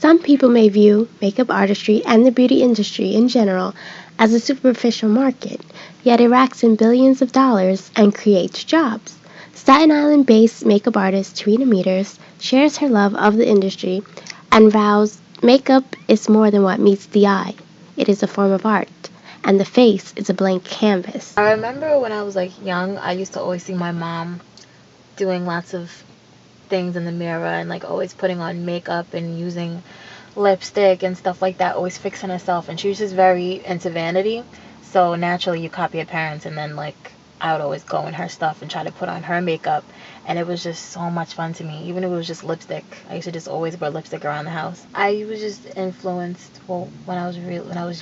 Some people may view makeup artistry and the beauty industry in general as a superficial market, yet it racks in billions of dollars and creates jobs. Staten Island-based makeup artist Tarina Meaders shares her love of the industry and vows makeup is more than what meets the eye. It is a form of art, and the face is a blank canvas. I remember when I was young, I used to always see my mom doing lots of things in the mirror and always putting on makeup and using lipstick and stuff like that, always fixing herself, and she was just very into vanity. So naturally you copy your parents, and then I would always go in her stuff and try to put on her makeup, and it was just so much fun to me. Even if it was just lipstick, I used to just always wear lipstick around the house. I was just influenced, well, when I was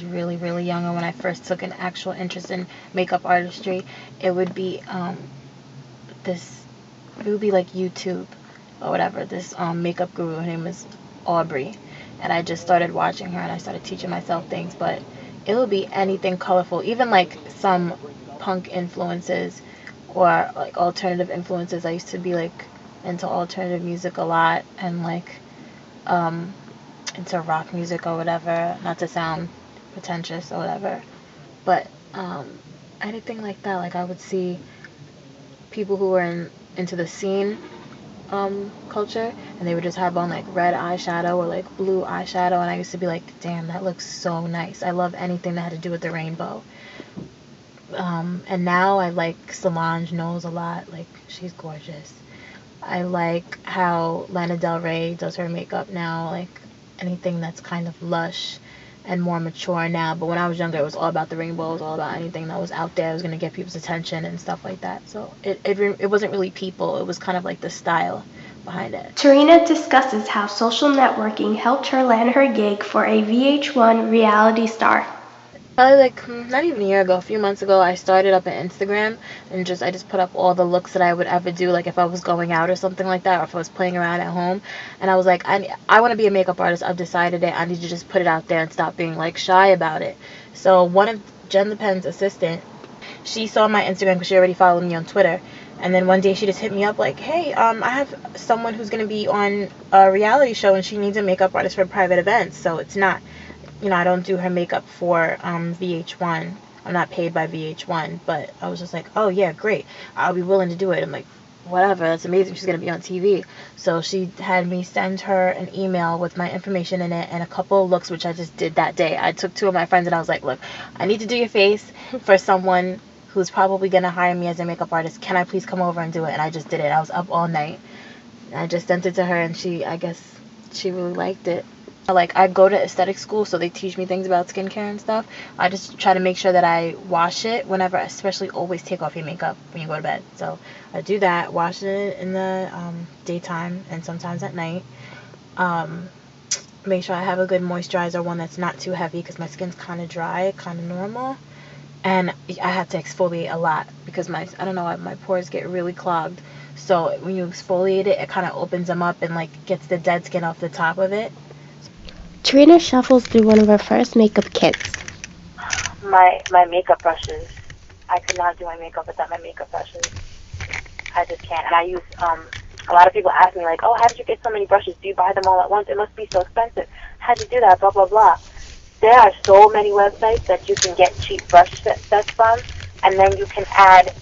really really young, and when I first took an actual interest in makeup artistry, it would be YouTube or whatever. This makeup guru, her name is Aubrey, and I just started watching her and I started teaching myself things. But it would be anything colorful, even some punk influences or alternative influences. I used to be into alternative music a lot, and into rock music or whatever, not to sound pretentious or whatever, but anything like that. I would see people who were into the scene culture, and they would just have on red eyeshadow or blue eyeshadow, and I used to be damn, that looks so nice. I love anything that had to do with the rainbow. And now I like Solange Knowles a lot. She's gorgeous. I like how Lana Del Rey does her makeup now, anything that's kind of lush and more mature now. But when I was younger, it was all about the rainbow. It was all about anything that was out there. It was going to get people's attention and stuff like that. So it wasn't really people. It was kind of the style behind it. Tarina discusses how social networking helped her land her gig for a VH1 reality star. Probably not even a year ago, a few months ago, I started up an Instagram, and I just put up all the looks that I would ever do, if I was going out or something like that, or if I was playing around at home. And I was I want to be a makeup artist. I've decided it. I need to just put it out there and stop being shy about it. So one of Jen the Pen's assistant, she saw my Instagram because she already followed me on Twitter. And then one day she just hit me up hey, I have someone who's going to be on a reality show, and she needs a makeup artist for private events. So it's not, I don't do her makeup for VH1. I'm not paid by VH1, but I was just oh yeah, great. I'll be willing to do it. I'm whatever, that's amazing. She's going to be on TV. So she had me send her an email with my information in it and a couple of looks, which I just did that day. I took two of my friends and I was look, I need to do your face for someone who's probably going to hire me as a makeup artist. Can I please come over and do it? And I just did it. I was up all night. I just sent it to her, and I guess she really liked it. I go to aesthetic school, so they teach me things about skincare and stuff. I just try to make sure that I wash it whenever, especially always take off your makeup when you go to bed. So I do that, wash it in the daytime and sometimes at night. Make sure I have a good moisturizer, one that's not too heavy because my skin's kind of dry, kind of normal. And I have to exfoliate a lot because I don't know, my pores get really clogged. So when you exfoliate it, it kind of opens them up and gets the dead skin off the top of it. Tarina shuffles through one of her first makeup kits. My makeup brushes. I could not do my makeup without my makeup brushes. I just can't. And I use, a lot of people ask me oh, how did you get so many brushes? Do you buy them all at once? It must be so expensive. How'd you do that? Blah, blah, blah. There are so many websites that you can get cheap brush sets from, and then you can add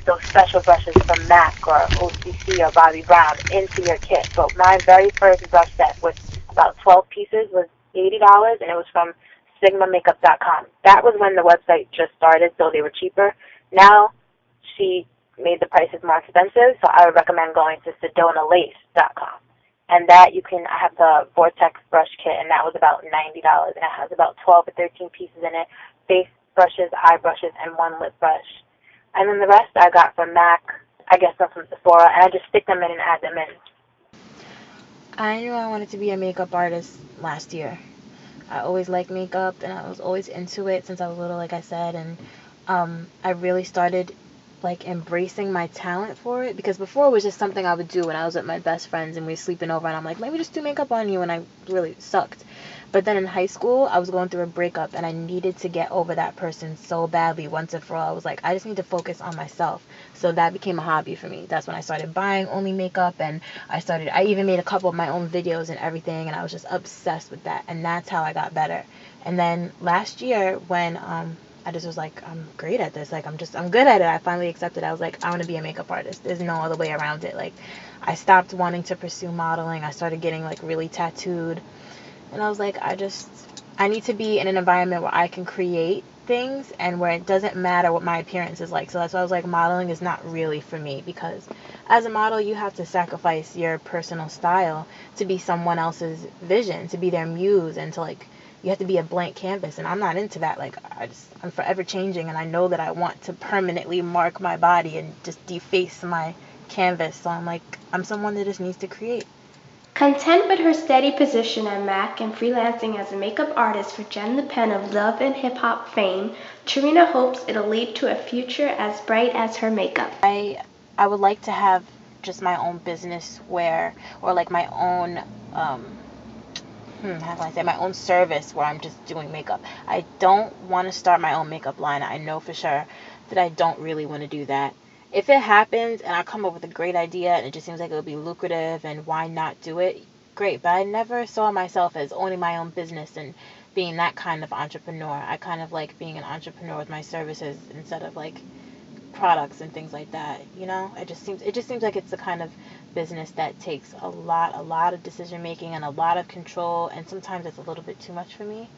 those special brushes from MAC or OCC or Bobbi Brown into your kit. So my very first brush set with about 12 pieces was $80, and it was from SigmaMakeup.com. That was when the website just started, so they were cheaper. Now she made the prices more expensive, so I would recommend going to SedonaLace.com. And that I have the Vortex brush kit, and that was about $90, and it has about 12 or 13 pieces in it, face brushes, eye brushes, and one lip brush. And then the rest I got from MAC, I guess some from Sephora, and I just stick them in and add them in. I knew I wanted to be a makeup artist last year. I always liked makeup, and I was always into it since I was little, like I said, and I really started embracing my talent for it, because before it was just something I would do when I was with my best friends and we were sleeping over, and I'm let me just do makeup on you, and I really sucked. But then in high school, I was going through a breakup and I needed to get over that person so badly once and for all. I was like, I just need to focus on myself. So that became a hobby for me. That's when I started buying only makeup, and I even made a couple of my own videos and everything, and I was just obsessed with that. And that's how I got better. And then last year when I just was like, I'm great at this. Like, I'm good at it. I finally accepted. I was like, I want to be a makeup artist. There's no other way around it. Like, I stopped wanting to pursue modeling. I started getting like really tattooed. And I was like, I need to be in an environment where I can create things and where it doesn't matter what my appearance is like. So that's why I was like, modeling is not really for me, because as a model, you have to sacrifice your personal style to be someone else's vision, to be their muse, and to like, you have to be a blank canvas. And I'm not into that. Like, I'm forever changing, and I know that I want to permanently mark my body and just deface my canvas. So I'm like, I'm someone that just needs to create. Content with her steady position at MAC and freelancing as a makeup artist for Jen the Pen of Love and Hip Hop fame, Tarina hopes it'll lead to a future as bright as her makeup. I would like to have just my own business or like my own, how can I say, my own service where I'm just doing makeup. I don't want to start my own makeup line. I know for sure that I don't really want to do that. If it happens and I come up with a great idea and it just seems like it would be lucrative and why not do it, great. But I never saw myself as owning my own business and being that kind of entrepreneur. I kind of like being an entrepreneur with my services instead of like products and things like that. It just seems like it's the kind of business that takes a lot of decision making and a lot of control, and sometimes it's a little bit too much for me.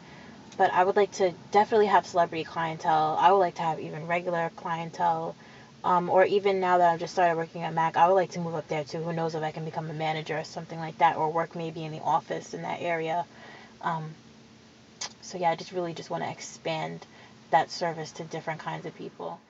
But I would like to definitely have celebrity clientele. I would like to have even regular clientele. Or even now that I've just started working at Mac, I would like to move up there too. Who knows if I can become a manager or something like that, or work maybe in the office in that area. Um, so yeah, I just really just want to expand that service to different kinds of people.